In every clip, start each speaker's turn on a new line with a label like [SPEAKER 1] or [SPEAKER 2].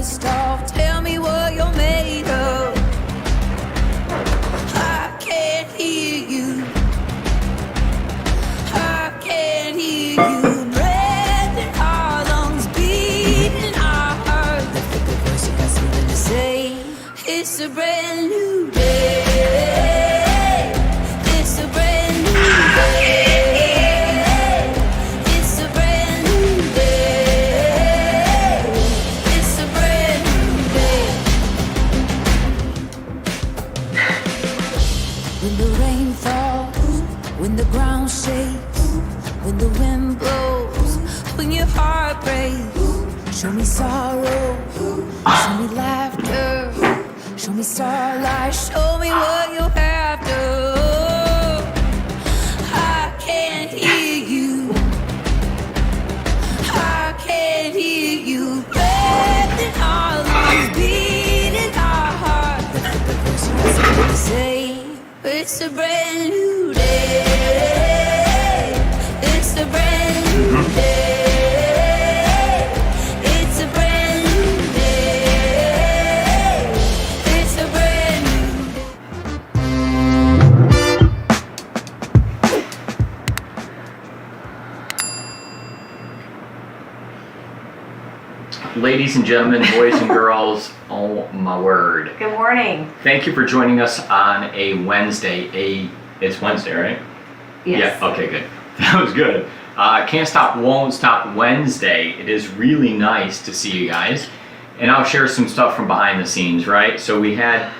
[SPEAKER 1] dust off. Tell me what you're made of. I can't hear you. I can't hear you. Breath in our lungs, beating our hearts. The thicker voice, you got something to say. It's a brand new day. It's a brand new day. It's a brand new day. It's a brand new day. When the rain falls, when the ground shakes, when the wind blows, when your heart breaks, show me sorrow, show me laughter, show me starlight, show me what you have to. I can't hear you. I can't hear you. Breath in our lungs, beating our heart. The voice you got something to say. It's a brand new day. It's a brand new day. It's a brand new day. It's a brand new day.
[SPEAKER 2] Ladies and gentlemen, boys and girls, oh my word.
[SPEAKER 3] Good morning.
[SPEAKER 2] Thank you for joining us on a Wednesday. It's Wednesday, right?
[SPEAKER 3] Yes.
[SPEAKER 2] Yeah, okay, good. That was good. Can't Stop, Won't Stop Wednesday. It is really nice to see you guys. And I'll share some stuff from behind the scenes, right? So we had,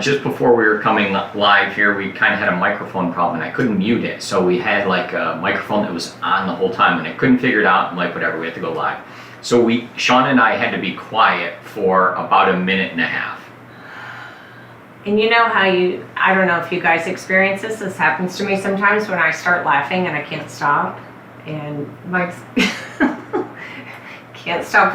[SPEAKER 2] just before we were coming live here, we kind of had a microphone problem and I couldn't mute it. So we had like a microphone that was on the whole time and I couldn't figure it out and like whatever, we had to go live. So Shana and I had to be quiet for about a minute and a half.
[SPEAKER 3] And you know how I don't know if you guys experience this. This happens to me sometimes when I start laughing and I can't stop. And Mike's can't stop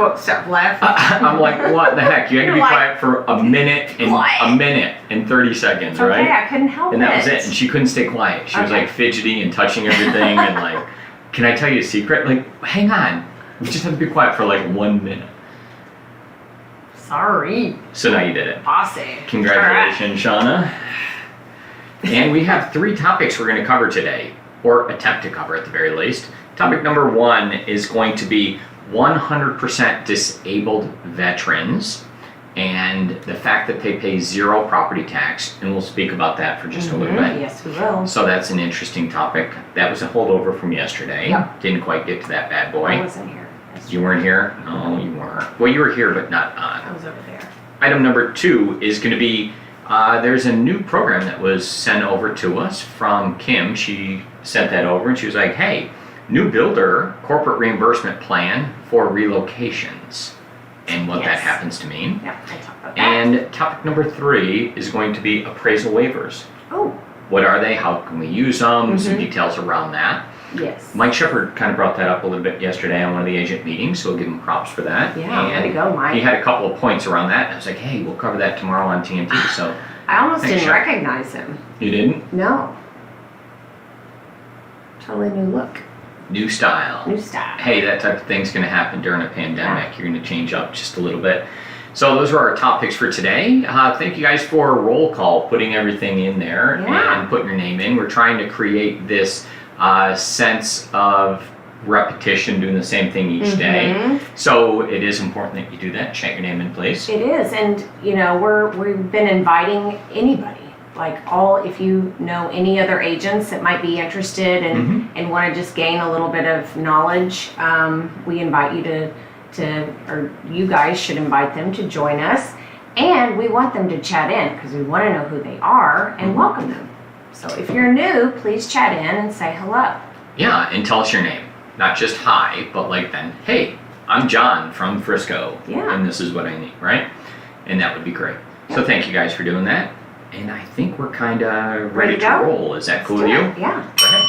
[SPEAKER 3] laughing.
[SPEAKER 2] I'm like, what the heck? You had to be
[SPEAKER 3] You're like,
[SPEAKER 2] quiet for a minute and 30 seconds, right?
[SPEAKER 3] Okay, I couldn't help it.
[SPEAKER 2] And that was it. And she couldn't stay quiet. She was like fidgety and touching everything and like, can I tell you a secret? Like, hang on. We just have to be quiet for like 1 minute.
[SPEAKER 3] Sorry.
[SPEAKER 2] So now you did it.
[SPEAKER 3] Bossy.
[SPEAKER 2] Congratulations, Shana. And we have 3 topics we're going to cover today, or attempt to cover at the very least. Topic number 1 is going to be 100% disabled veterans and the fact that they pay 0 property tax, and we'll speak about that for just a little bit.
[SPEAKER 3] Yes, we will.
[SPEAKER 2] So that's an interesting topic. That was a holdover from yesterday.
[SPEAKER 3] Yep.
[SPEAKER 2] Didn't quite get to that bad boy.
[SPEAKER 3] I wasn't here.
[SPEAKER 2] You weren't here? No, you weren't. Well, you were here, but not on.
[SPEAKER 3] I was over there.
[SPEAKER 2] Item number 2 is going to be, there's a new program that was sent over to us from Kim. She sent that over and she was like, hey, new builder corporate reimbursement plan for relocations. And what that happens to mean.
[SPEAKER 3] Yeah, I talked about that.
[SPEAKER 2] And topic number 3 is going to be appraisal waivers.
[SPEAKER 3] Oh.
[SPEAKER 2] What are they? How can we use them? Some details around that.
[SPEAKER 3] Yes.
[SPEAKER 2] Mike Shepard kind of brought that up a little bit yesterday on one of the agent meetings, so we'll give him props for that.
[SPEAKER 3] Yeah, way to go, Mike.
[SPEAKER 2] He had a couple of points around that, and I was like, hey, we'll cover that tomorrow on TNT, so.
[SPEAKER 3] I almost
[SPEAKER 2] Thanks,
[SPEAKER 3] didn't
[SPEAKER 2] Shep.
[SPEAKER 3] recognize him.
[SPEAKER 2] You didn't?
[SPEAKER 3] No. Totally new look.
[SPEAKER 2] New style.
[SPEAKER 3] New style.
[SPEAKER 2] Hey, that type of thing's going to happen during a pandemic. You're going to change up just a little bit. So those are our topics for today. Thank you guys for a roll call, putting everything in there and putting your name in. We're trying to create this sense of repetition, doing the same thing each day. So it is important that you do that. Check your name in, please.
[SPEAKER 3] It is, and you know, we've been inviting anybody. Like if you know any other agents that might be interested and want to just gain a little bit of knowledge, we invite you or you guys should invite them to join us. And we want them to chat in because we want to know who they are and welcome them. So if you're new, please chat in and say hello.
[SPEAKER 2] Yeah, and tell us your name. Not just hi, but like then, hey, I'm John from Frisco.
[SPEAKER 3] Yeah.
[SPEAKER 2] And this is what I need, right? And that would be great. So thank you guys for doing that. And I think we're kind of ready to roll. Is that cool with you?
[SPEAKER 3] Yeah.
[SPEAKER 2] Go ahead.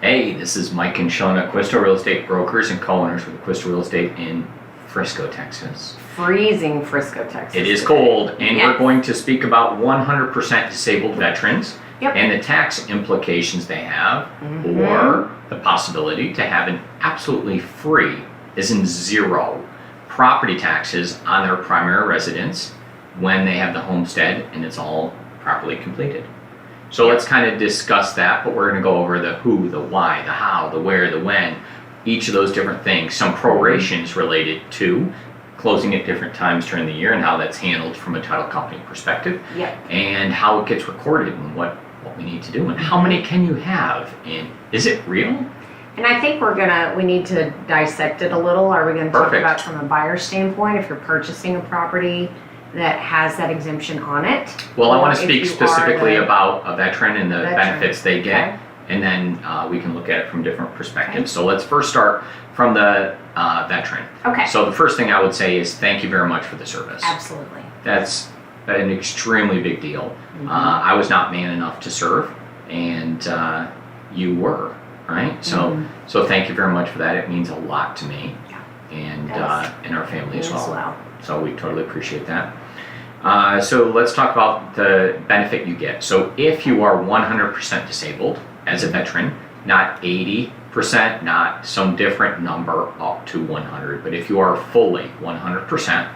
[SPEAKER 2] Hey, this is Mike and Shana, Acquisto Real Estate brokers and co-owners with Acquisto Real Estate in Frisco, Texas.
[SPEAKER 3] Freezing Frisco, Texas.
[SPEAKER 2] It is
[SPEAKER 3] today.
[SPEAKER 2] cold, and
[SPEAKER 3] Yes.
[SPEAKER 2] we're going to speak about 100% disabled veterans
[SPEAKER 3] Yep.
[SPEAKER 2] and the tax implications they have,
[SPEAKER 3] Mm-hmm.
[SPEAKER 2] or the possibility to have an absolutely free, as in zero, property taxes on their primary residence when they have the homestead and it's all properly completed. So let's kind of discuss that, but we're going to go over the who, the why, the how, the where, the when, each of those different things, some prorations related to closing at different times during the year and how that's handled from a title company perspective,
[SPEAKER 3] Yep.
[SPEAKER 2] and how it gets recorded and what we need to do and how many can you have and is it real?
[SPEAKER 3] And I think we need to dissect it a little. Are we going to talk
[SPEAKER 2] Perfect.
[SPEAKER 3] about from a buyer standpoint if you're purchasing a property that has that exemption on it?
[SPEAKER 2] Well, I
[SPEAKER 3] Or
[SPEAKER 2] want to
[SPEAKER 3] if
[SPEAKER 2] speak
[SPEAKER 3] you are
[SPEAKER 2] specifically
[SPEAKER 3] the-
[SPEAKER 2] about a veteran and the
[SPEAKER 3] Veteran.
[SPEAKER 2] benefits they get,
[SPEAKER 3] Okay.
[SPEAKER 2] and then we can look at it from different perspectives. So let's first start from the veteran.
[SPEAKER 3] Okay.
[SPEAKER 2] So the first thing I would say is thank you very much for the service.
[SPEAKER 3] Absolutely.
[SPEAKER 2] That's an extremely big deal.
[SPEAKER 3] Mm-hmm.
[SPEAKER 2] I was not man enough to serve, and you were, right?
[SPEAKER 3] Mm-hmm.
[SPEAKER 2] So thank you very much for that. It means a lot to me,
[SPEAKER 3] Yeah.
[SPEAKER 2] and
[SPEAKER 3] Yes.
[SPEAKER 2] and our family
[SPEAKER 3] Me
[SPEAKER 2] as well. So we totally appreciate that. So let's talk about the benefit you get. So if you are 100% disabled as a veteran, not 80%, not some different number up to 100, but if you are fully 100%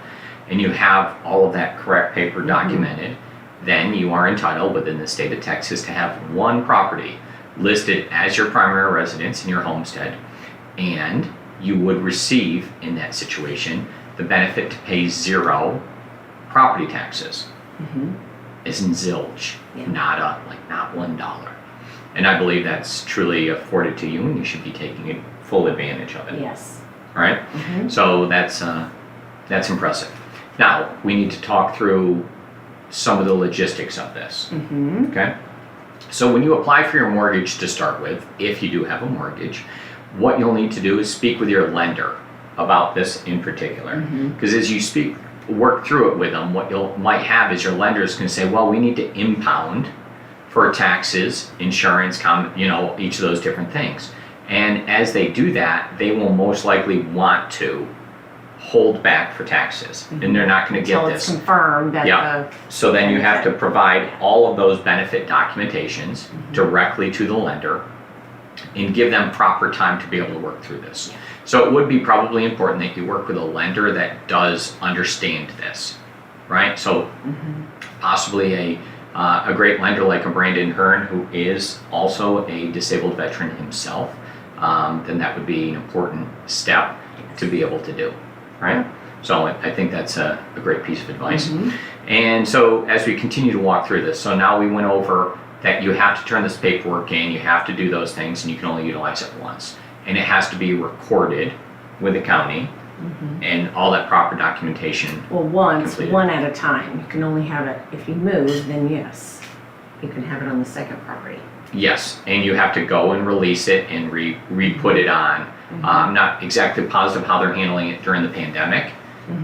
[SPEAKER 2] and you have all of that correct paper documented, then you are entitled within the state of Texas to have one property listed as your primary residence in your homestead, and you would receive in that situation the benefit to pay zero property taxes, as in zilch,
[SPEAKER 3] Yeah.
[SPEAKER 2] not $1. And I believe that's truly afforded to you, and you should be taking full advantage of it.
[SPEAKER 3] Yes.
[SPEAKER 2] Right?
[SPEAKER 3] Mhm.
[SPEAKER 2] So that's impressive. Now we need to talk through some of the logistics of this.
[SPEAKER 3] Mm-hmm.
[SPEAKER 2] Okay. So when you apply for your mortgage to start with, if you do have a mortgage, what you'll need to do is speak with your lender about this in particular. Because as you work through it with them, what you might have is your lender is going to say, well, we need to impound for taxes, insurance, each of those different things. And as they do that, they will most likely want to hold back for taxes, and they're not going to get
[SPEAKER 3] Until it's
[SPEAKER 2] this.
[SPEAKER 3] confirmed that
[SPEAKER 2] Yeah.
[SPEAKER 3] the
[SPEAKER 2] So then you have to
[SPEAKER 3] benefit.
[SPEAKER 2] provide all of those benefit documentations directly to the lender and give them proper time to be able to work through this.
[SPEAKER 3] Yeah.
[SPEAKER 2] So it would be probably important that you work with a lender that does understand this, right? So possibly a great lender like a Brandon Hearn, who is also a disabled veteran himself, then that would be an important step to be able to do, right? So I think that's a great piece of advice. And so as we continue to walk through this, so now we went over that you have to turn this paperwork in, you have to do those things, and you can only utilize it once. And it has to be recorded with the county and all that proper documentation.
[SPEAKER 3] Well, once,
[SPEAKER 2] Completed.
[SPEAKER 3] one at a time. You can only have it, if you move, then yes, you can have it on the second property.
[SPEAKER 2] Yes, and you have to go and release it and re-put it on. I'm not exactly positive how they're handling it during the pandemic,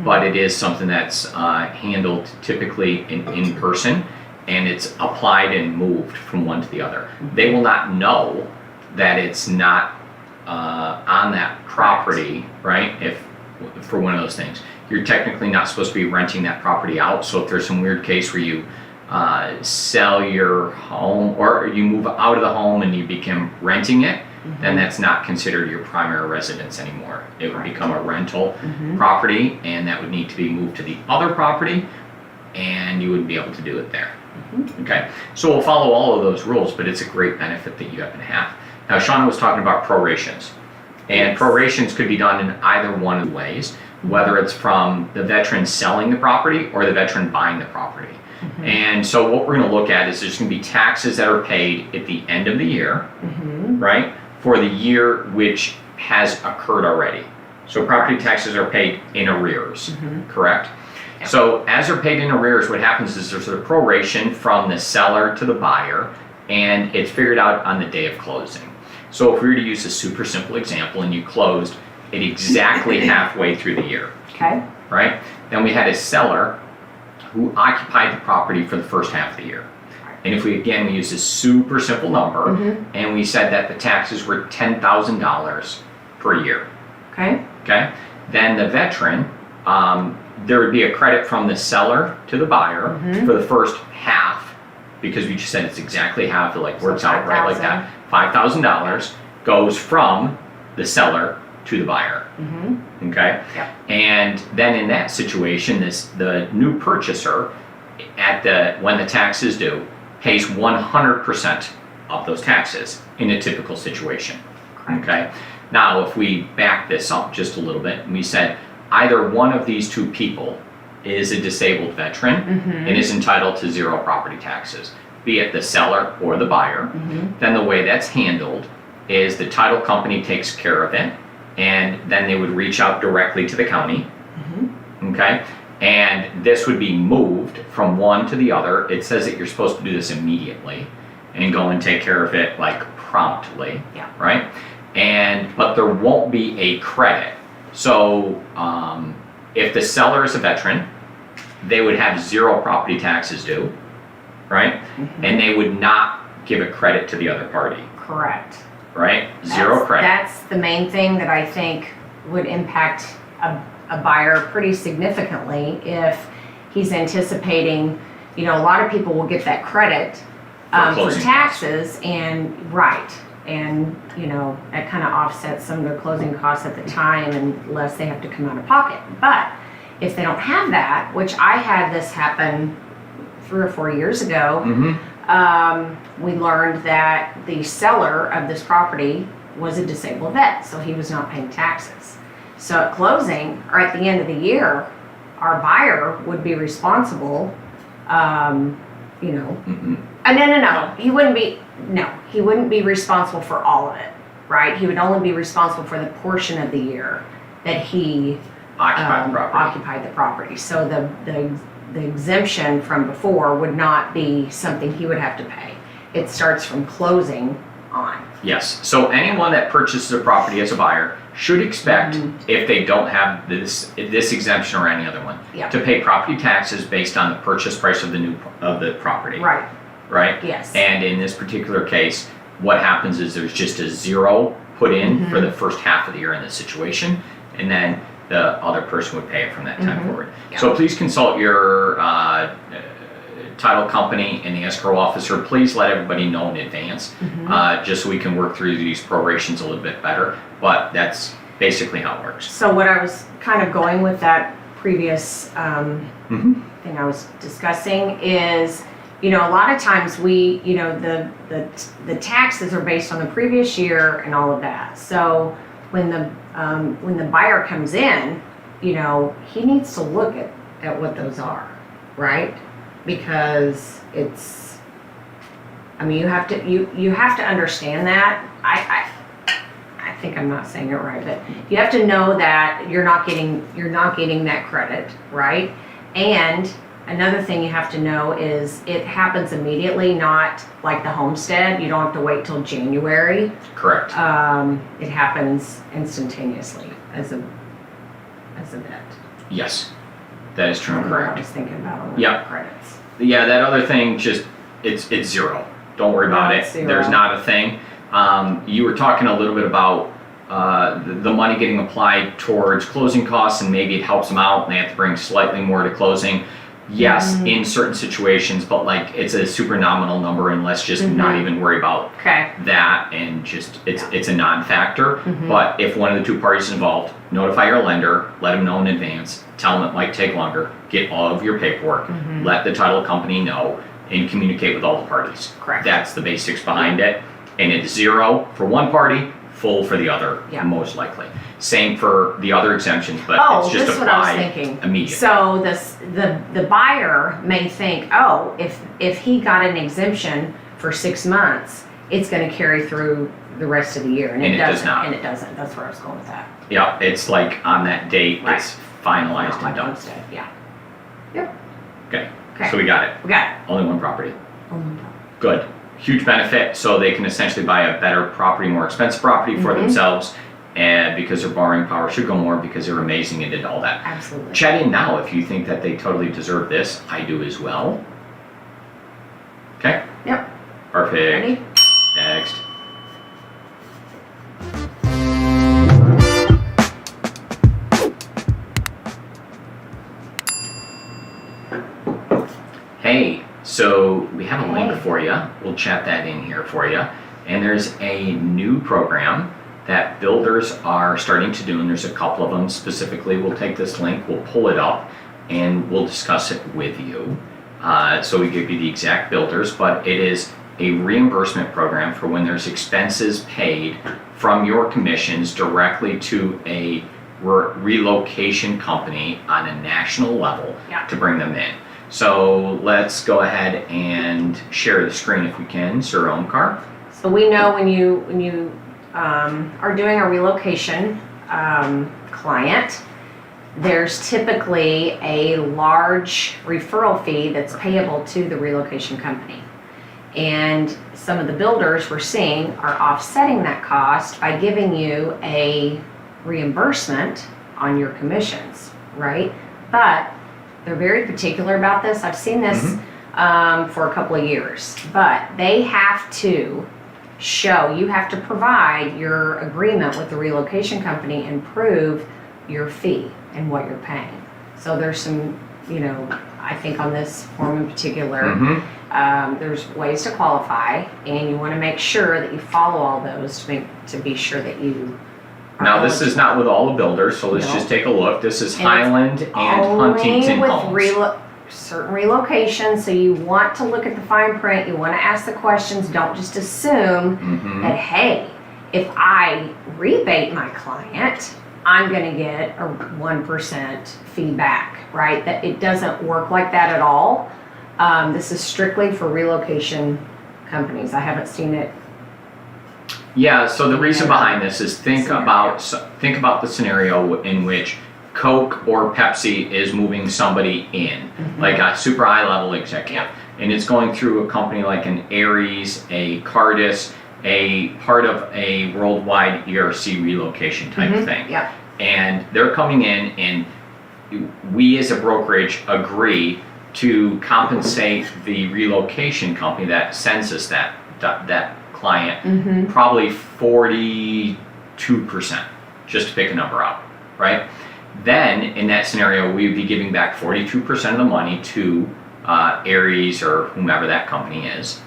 [SPEAKER 2] but it is something that's handled typically in person, and it's applied and moved from one to the other. They will not know that it's not on that property, right? If for one of those things, you're technically not supposed to be renting that property out. So if there's some weird case where you sell your home or you move out of the home and you become renting it, then that's not considered your primary residence anymore. It would become a rental property, and that would need to be moved to the other property, and you wouldn't be able to do it there. Okay, so we'll follow all of those rules, but it's a great benefit that you happen to have. Now, Shana was talking about prorations, and prorations could be done in either one of the ways, whether it's from the veteran selling the property or the veteran buying the property. And so what we're going to look at is there's going to be taxes that are paid at the end of the year, right, for the year which has occurred already. So property taxes are paid in arrears, correct? So as they're paid in arrears, what happens is there's a proration from the seller to the buyer, and it's figured out on the day of closing. So if we were to use a super simple example and you closed at exactly halfway through the year,
[SPEAKER 3] Okay?
[SPEAKER 2] right? Then we had a seller who occupied the property for the first half of the year. And if we use a super simple number, and we said that the taxes were $10,000 per year,
[SPEAKER 3] Okay?
[SPEAKER 2] okay? then the veteran, there would be a credit from the seller to the buyer for the first half, because we just said it's exactly half. It like works out right like that. $5,000 goes from the seller to the buyer. Okay.
[SPEAKER 3] Yep.
[SPEAKER 2] And then in that situation, the new purchaser when the tax is due pays 100% of those taxes in a typical situation.
[SPEAKER 3] Correct.
[SPEAKER 2] Okay. Now, if we back this up just a little bit, and we said either one of these two people is a disabled veteran and is entitled to 0 property taxes, be it the seller or the buyer, then the way that's handled is the title company takes care of it, and then they would reach out directly to the county. Okay. And this would be moved from one to the other. It says that you're supposed to do this immediately and go and take care of it like promptly.
[SPEAKER 3] Yeah.
[SPEAKER 2] Right. But there won't be a credit. So if the seller is a veteran, they would have 0 property taxes due, right? And they would not give a credit to the other party.
[SPEAKER 3] Correct.
[SPEAKER 2] Right? 0 credit.
[SPEAKER 3] That's the main thing that I think would impact a buyer pretty significantly if he's anticipating, a lot of people will get that credit for taxes and that kind of offsets some of their closing costs at the time, unless they have to come out of pocket. But if they don't have that, which I had this happen 3 or 4 years ago, we learned that the seller of this property was a disabled vet, so he was not paying taxes. So at closing, or at the end of the year, our buyer would be responsible, No, he wouldn't be, he wouldn't be responsible for all of it, right? He would only be responsible for the portion of the year that he occupied the property. So the exemption from before would not be something he would have to pay. It starts from closing on.
[SPEAKER 2] Yes. So anyone that purchases a property as a buyer should expect, if they don't have this exemption or any other one, to pay property taxes based on the purchase price of the property.
[SPEAKER 3] Right.
[SPEAKER 2] Right?
[SPEAKER 3] Yes.
[SPEAKER 2] And in this particular case, what happens is there's just a 0 put in for the first half of the year in this situation, and then the other person would pay it from that time forward.
[SPEAKER 3] Yeah.
[SPEAKER 2] So please consult your title company and the escrow officer. Please let everybody know in advance, just so we can work through these prorations a little bit better. But that's basically how it works.
[SPEAKER 3] So what I was kind of going with that previous thing I was discussing is, a lot of times we, the taxes are based on the previous year and all of that. So when the buyer comes in, he needs to look at what those are, right? Because it's, you have to understand that. I think I'm not saying it right, but you have to know that you're not getting that credit, right? And another thing you have to know is it happens immediately, not like the homestead. You don't have to wait till January.
[SPEAKER 2] Correct.
[SPEAKER 3] It happens instantaneously as a vet.
[SPEAKER 2] Yes, that is true and
[SPEAKER 3] What I
[SPEAKER 2] correct.
[SPEAKER 3] was thinking about on the credits.
[SPEAKER 2] Yeah, that other thing, just it's 0. Don't worry about it.
[SPEAKER 3] 0.
[SPEAKER 2] There's not a thing. You were talking a little bit about the money getting applied towards closing costs, and maybe it helps them out and they have to bring slightly more to closing. Yes, in certain situations, but like it's a super nominal number, and let's just not even worry about that, and just it's a non-factor. But if one of the two parties involved, notify your lender, let them know in advance, tell them it might take longer, get all of your paperwork, let the title company know, and communicate with all the parties.
[SPEAKER 3] Correct.
[SPEAKER 2] That's the basics behind it, and it's 0 for one party, full for the other, most likely. Same for the other exemptions, but it's just
[SPEAKER 3] this is what I was
[SPEAKER 2] applied
[SPEAKER 3] thinking.
[SPEAKER 2] immediately.
[SPEAKER 3] So the buyer may think, if he got an exemption for 6 months, it's going to carry through the rest of the year, and it doesn't.
[SPEAKER 2] Does not.
[SPEAKER 3] And it doesn't. That's where I was going with that.
[SPEAKER 2] Yeah, it's like on that date,
[SPEAKER 3] Right.
[SPEAKER 2] it's finalized
[SPEAKER 3] Not
[SPEAKER 2] and
[SPEAKER 3] like
[SPEAKER 2] done.
[SPEAKER 3] homestead. Yeah. Yep.
[SPEAKER 2] Okay,
[SPEAKER 3] Okay.
[SPEAKER 2] so we got it.
[SPEAKER 3] We got it.
[SPEAKER 2] Only one property. Good. Huge benefit, so they can essentially buy a better property, more expensive property for themselves, and because their borrowing power should go more because they're amazing and did all that.
[SPEAKER 3] Absolutely.
[SPEAKER 2] Chat in now if you think that they totally deserve this. I do as well. Okay?
[SPEAKER 3] Yep.
[SPEAKER 2] Perfect.
[SPEAKER 3] Ready?
[SPEAKER 2] Next. So we have a link for you. We'll chat that in here for you. And there's a new program that builders are starting to do, and there's a couple of them specifically. We'll take this link, we'll pull it up, and we'll discuss it with you. So we give you the exact builders, but it is a reimbursement program for when there's expenses paid from your commissions directly to a relocation company on a national level to bring them in. So let's go ahead and share the screen if we can, Sir Omkar.
[SPEAKER 3] So we know when you are doing a relocation client, there's typically a large referral fee that's payable to the relocation company. And some of the builders we're seeing are offsetting that cost by giving you a reimbursement on your commissions, right? But they're very particular about this. I've seen this for a couple of years, but they have to show, you have to provide your agreement with the relocation company and prove your fee and what you're paying. So there's some, I think on this form in particular, there's ways to qualify, and you want to make sure that you follow all those to be sure that you are
[SPEAKER 2] Now this is not with all the builders, so let's just take a look. This is Highland and Huntington Homes.
[SPEAKER 3] Certain relocations, so you want to look at the fine print, you want to ask the questions, don't just assume that, hey, if I rebate my client, I'm going to get a 1% feedback, right? That it doesn't work like that at all. This is strictly for relocation companies. I haven't seen it.
[SPEAKER 2] Yeah, so the reason behind this is think about the scenario in which Coke or Pepsi is moving somebody in, like a super high level executive, and it's going through a company like an Aries, a Cardis, a part of a worldwide ERC relocation type thing.
[SPEAKER 3] Yeah.
[SPEAKER 2] And they're coming in, and we as a brokerage agree to compensate the relocation company that sends us that client probably 42%, just to pick a number out, right? Then in that scenario, we would be giving back 42% of the money to Aries or whomever that company is.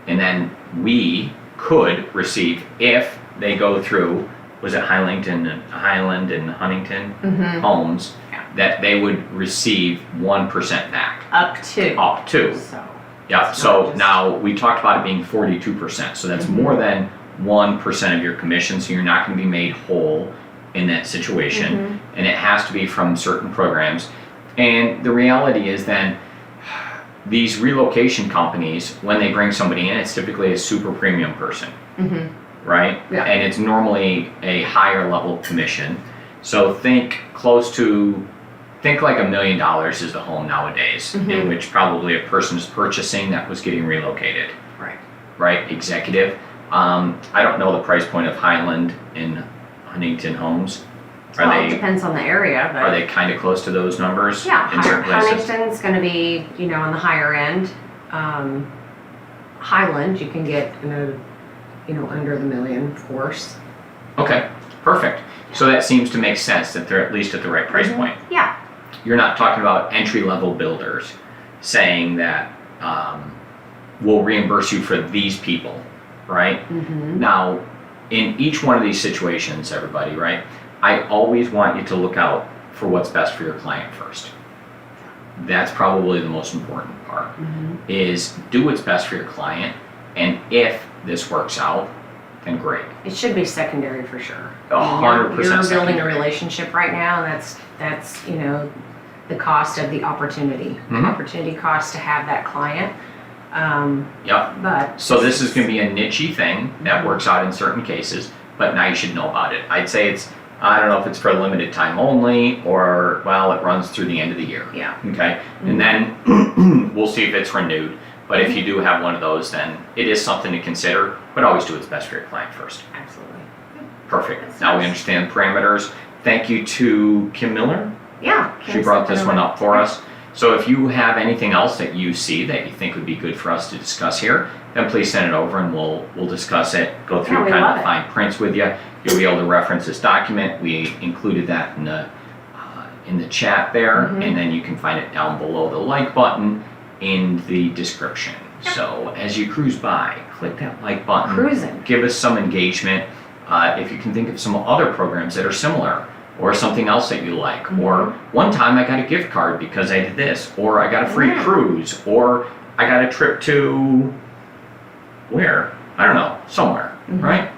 [SPEAKER 2] And then we could receive, if they go through, was it Highland and Huntington Homes, that they would receive 1% back.
[SPEAKER 3] Up to.
[SPEAKER 2] So now we talked about it being 42%. So that's more than 1% of your commission. So you're not going to be made whole in that situation, and it has to be from certain programs. And the reality is then these relocation companies, when they bring somebody in, it's typically a super premium person, right?
[SPEAKER 3] Yeah.
[SPEAKER 2] And it's normally a higher level commission. So think like $1 million is the home nowadays, in which probably a person is purchasing that was getting relocated. Right, executive. I don't know the price point of Highland in Huntington Homes.
[SPEAKER 3] It depends on the area. But
[SPEAKER 2] are they kind of close to those numbers?
[SPEAKER 3] Yeah,
[SPEAKER 2] in certain places?
[SPEAKER 3] Huntington's going to be, on the higher end. Highland, you can get under the $1 million, of course.
[SPEAKER 2] Okay, perfect. So that seems to make sense that they're at least at the right price point.
[SPEAKER 3] Yeah.
[SPEAKER 2] You're not talking about entry-level builders saying that we'll reimburse you for these people, right? Now, in each one of these situations, everybody, right, I always want you to look out for what's best for your client first. That's probably the most important part, is do what's best for your client, and if this works out, then great.
[SPEAKER 3] It should be secondary for sure.
[SPEAKER 2] 100%
[SPEAKER 3] You're building
[SPEAKER 2] secondary.
[SPEAKER 3] a relationship right now, and that's the cost of the opportunity. The opportunity cost to have that client. But
[SPEAKER 2] so this is going to be a niche-y thing that works out in certain cases, but now you should know about it. I'd say I don't know if it's for a limited time only, or, well, it runs through the end of the year.
[SPEAKER 3] Yeah.
[SPEAKER 2] Okay. And then we'll see if it's renewed. But if you do have one of those, then it is something to consider, but always do what's best for your client first.
[SPEAKER 3] Absolutely.
[SPEAKER 2] Perfect.
[SPEAKER 3] That's
[SPEAKER 2] Now we
[SPEAKER 3] nice.
[SPEAKER 2] understand the parameters. Thank you to Kim Miller.
[SPEAKER 3] Yeah.
[SPEAKER 2] She brought this one up for us. So if you have anything else that you see that you think would be good for us to discuss here, then please send it over and we'll discuss it, go through
[SPEAKER 3] we
[SPEAKER 2] kind
[SPEAKER 3] love
[SPEAKER 2] of the
[SPEAKER 3] it.
[SPEAKER 2] fine prints with you. You'll be able to reference this document. We included that in the chat there, and then you can find it down below the like button. in the description. So as you cruise by, click that like button.
[SPEAKER 3] Cruising.
[SPEAKER 2] Give us some engagement. If you can think of some other programs that are similar, or something else that you like, or one time I got a gift card because I did this, or I got a free cruise, or I got a trip to where? I don't know, somewhere, right?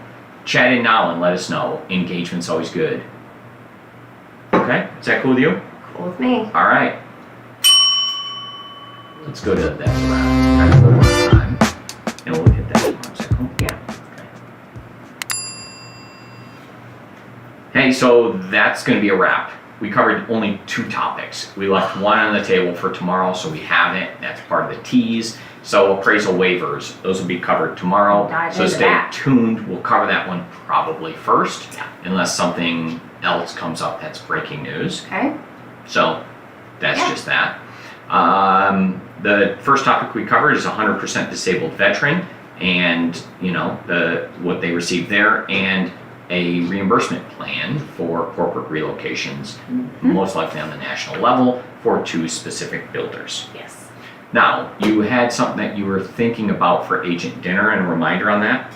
[SPEAKER 2] Chat in now and let us know. Engagement's always good. Okay, is that cool with you?
[SPEAKER 3] Cool with me.
[SPEAKER 2] All right. Let's go to that round one more time, and we'll hit that tomorrow. Is that cool?
[SPEAKER 3] Yeah.
[SPEAKER 2] Hey, so that's going to be a wrap. We covered only 2 topics. We left one on the table for tomorrow, so we have it. That's part of the tease. So appraisal waivers, those will be covered tomorrow. So stay tuned. We'll cover that one probably first, unless something else comes up that's breaking news.
[SPEAKER 3] Okay.
[SPEAKER 2] So that's just that. The first topic we covered is 100% disabled veteran, and what they received there, and a reimbursement plan for corporate relocations, most likely on the national level, for 2 specific builders.
[SPEAKER 3] Yes.
[SPEAKER 2] Now, you had something that you were thinking about for agent dinner, and a reminder on that?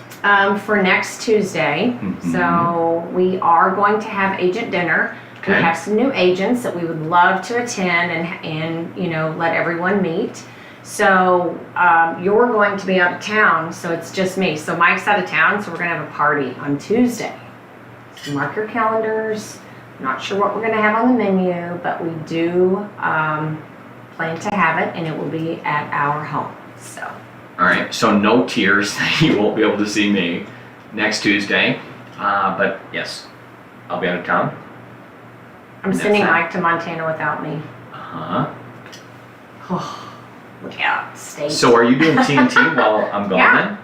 [SPEAKER 3] For next Tuesday. So we are going to have agent dinner.
[SPEAKER 2] Okay.
[SPEAKER 3] We have some new agents that we would love to attend and let everyone meet. So you're going to be out of town, so it's just me. So Mike's out of town, so we're gonna have a party on Tuesday. So mark your calendars. Not sure what we're gonna have on the menu, but we do plan to have it, and it will be at our home. So.
[SPEAKER 2] All right, so no tears. You won't be able to see me next Tuesday, but yes, I'll be out of town.
[SPEAKER 3] I'm sending Mike to Montana without me. Look out, state.
[SPEAKER 2] So are you doing TNT while I'm gone then?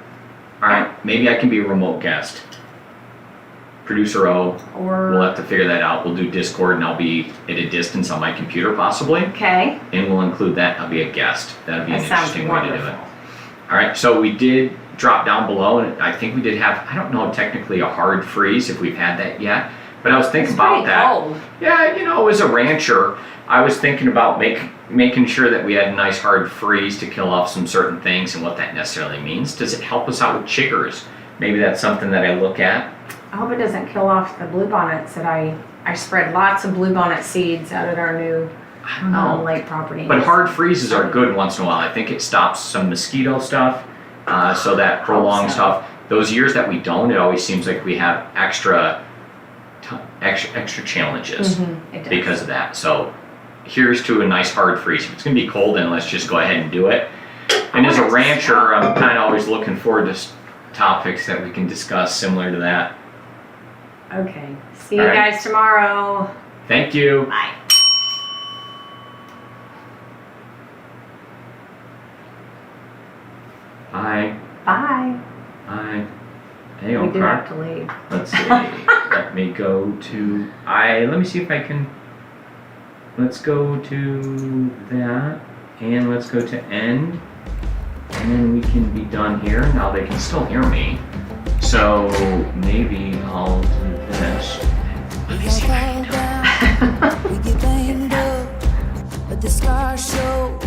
[SPEAKER 2] All right,
[SPEAKER 3] Yeah.
[SPEAKER 2] maybe I can be a remote guest. Producer O, we'll have to figure that out. We'll do Discord, and I'll be at a distance on my computer possibly.
[SPEAKER 3] Okay.
[SPEAKER 2] And we'll include that. I'll be a guest. That'll be an interesting way to do it.
[SPEAKER 3] Wonderful.
[SPEAKER 2] All right, so we did drop down below, and I think we did have, I don't know technically a hard freeze if we've had that yet, but I was thinking about that.
[SPEAKER 3] Cold.
[SPEAKER 2] Yeah, as a rancher, I was thinking about making sure that we had a nice hard freeze to kill off some certain things and what that necessarily means. Does it help us out with chiggers? Maybe that's something that I look at.
[SPEAKER 3] I hope it doesn't kill off the bluebonnets that I spread lots of bluebonnet seeds out at our new
[SPEAKER 2] I don't know.
[SPEAKER 3] lake property.
[SPEAKER 2] But hard freezes are good once in a while. I think it stops some mosquito stuff, so that prolonged stuff. Those years that we don't, it always seems like we have extra challenges
[SPEAKER 3] It does.
[SPEAKER 2] because of that. So here's to a nice hard freeze. If it's going to be cold, then let's just go ahead and do it. And as a rancher, I'm kind of always looking forward to topics that we can discuss similar to that.
[SPEAKER 3] Okay. See you guys tomorrow.
[SPEAKER 2] Thank you.
[SPEAKER 3] Bye.
[SPEAKER 2] Bye.
[SPEAKER 3] Bye.
[SPEAKER 2] Bye. Hey,
[SPEAKER 3] We do
[SPEAKER 2] Ocar.
[SPEAKER 3] have to leave.
[SPEAKER 2] Let's see. Let me go to. Let me see if I can. Let's go to that, and let's go to end, and then we can be done here. Now they can still hear me, so maybe I'll do this. Let me see if I can do it.
[SPEAKER 1] We get banged up, but the scars show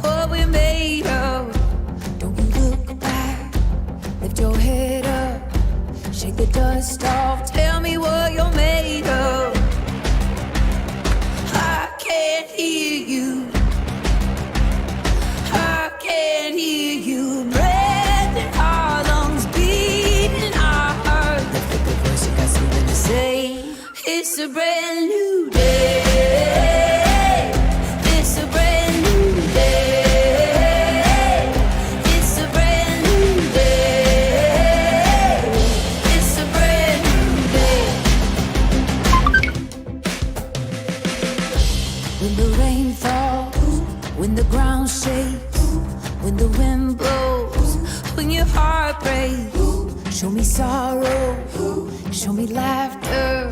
[SPEAKER 1] what we're made of. Don't you look back, lift your head up, shake the dust off, tell me what you're made of. I can't hear you, I can't hear you. Breath in our lungs, beat in our heart. Lift up the voice, you got something to say. It's a brand new day. It's a brand new day. It's a brand new day. It's a brand new day. When the rain falls, when the ground shakes, when the wind blows, when your heart breaks, show me sorrow, show me laughter.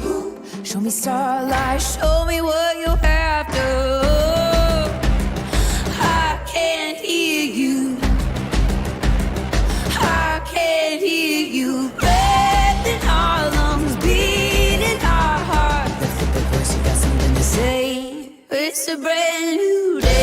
[SPEAKER 1] Show me starlight, show me what you have to. I can't hear you, I can't hear you. Breath in our lungs, beat in our heart. Lift up the voice, you got something to say. It's a brand new day.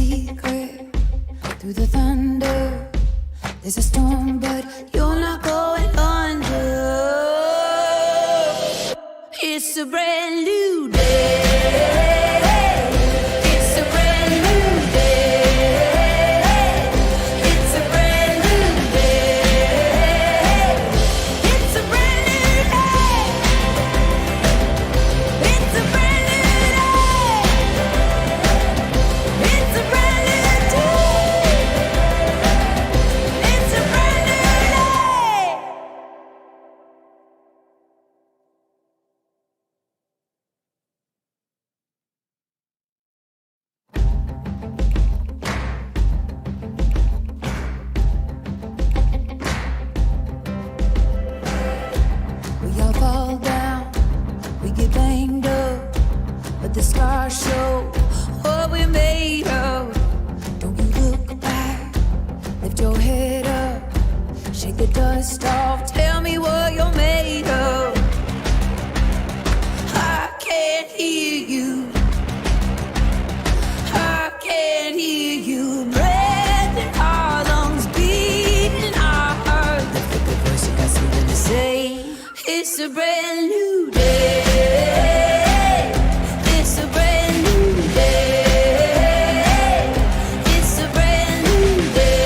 [SPEAKER 1] secret through the thunder. There's a storm, but you're not going under. It's a brand new day. It's a brand new day. It's a brand new day. It's a brand new day. It's a brand new day. It's a brand new day. It's a brand new day. We all fall down, we get banged up, but the scars show what we're made of. Don't you look back, lift your head up, shake the dust off, tell me what you're made of. I can't hear you, I can't hear you. Breath in our lungs, beating our heart. Lift up the voice, you got something to say. It's a brand new day. It's a brand new day. It's a brand new day.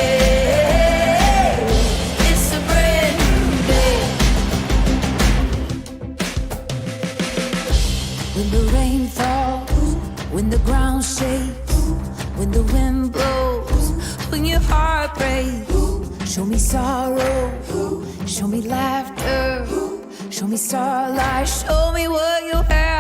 [SPEAKER 1] It's a brand new day. When the rain falls, when the ground shakes, when the wind blows, when your heart breaks, show me sorrow, show me laughter, show me starlight, show me what you have.